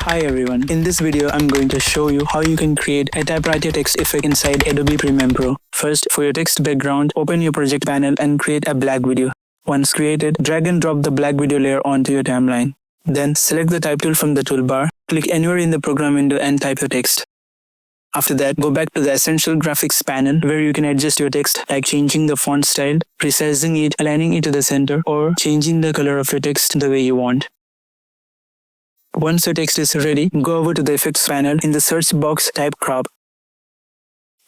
Hi everyone, in this video I'm going to show you how you can create a typewriter text effect inside Adobe Premiere Pro. First, for your text background, open your project panel and create a black video. Once created, drag and drop the black video layer onto your timeline. Then select the type tool from the toolbar, click anywhere in the program window and type your text. After that, go back to the Essential Graphics panel where you can adjust your text like changing the font style, resizing it, aligning it to the center, or changing the color of your text the way you want. Once your text is ready, go over to the Effects panel. In the search box, type crop.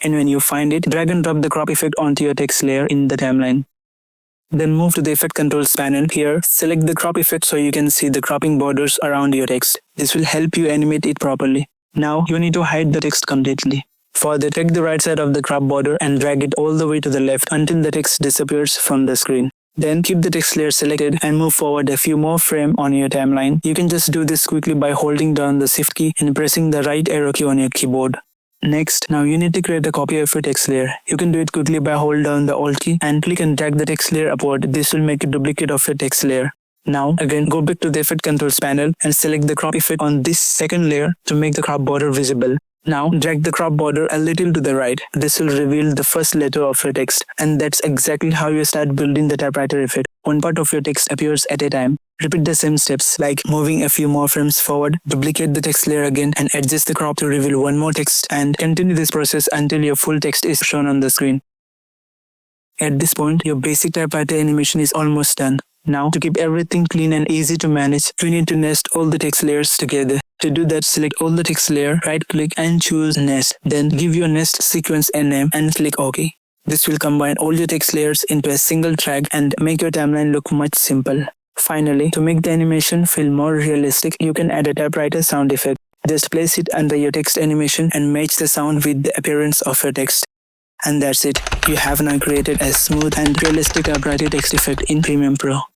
And when you find it, drag and drop the crop effect onto your text layer in the timeline. Then move to the Effect Controls panel. Here, select the crop effect so you can see the cropping borders around your text. This will help you animate it properly. Now, you need to hide the text completely. For that, take the right side of the crop border and drag it all the way to the left until the text disappears from the screen. Then keep the text layer selected and move forward a few more frames on your timeline. You can just do this quickly by holding down the Shift key and pressing the right arrow key on your keyboard. Next, now you need to create a copy of your text layer. You can do it quickly by holding down the Alt key and click and drag the text layer upward. This will make a duplicate of your text layer. Now, again, go back to the Effect Controls panel and select the crop effect on this second layer to make the crop border visible. Now, drag the crop border a little to the right. This will reveal the first letter of your text. And that's exactly how you start building the typewriter effect. One part of your text appears at a time. Repeat the same steps, like moving a few more frames forward, duplicate the text layer again, and adjust the crop to reveal one more text, and continue this process until your full text is shown on the screen. At this point, your basic typewriter animation is almost done. Now, to keep everything clean and easy to manage, we need to nest all the text layers together. To do that, select all the text layer, right-click and choose Nest. Then give your nest sequence a name and click OK. This will combine all your text layers into a single track and make your timeline look much simple. Finally, to make the animation feel more realistic, you can add a typewriter sound effect. Just place it under your text animation and match the sound with the appearance of your text. And that's it. You have now created a smooth and realistic typewriter text effect in Premiere Pro.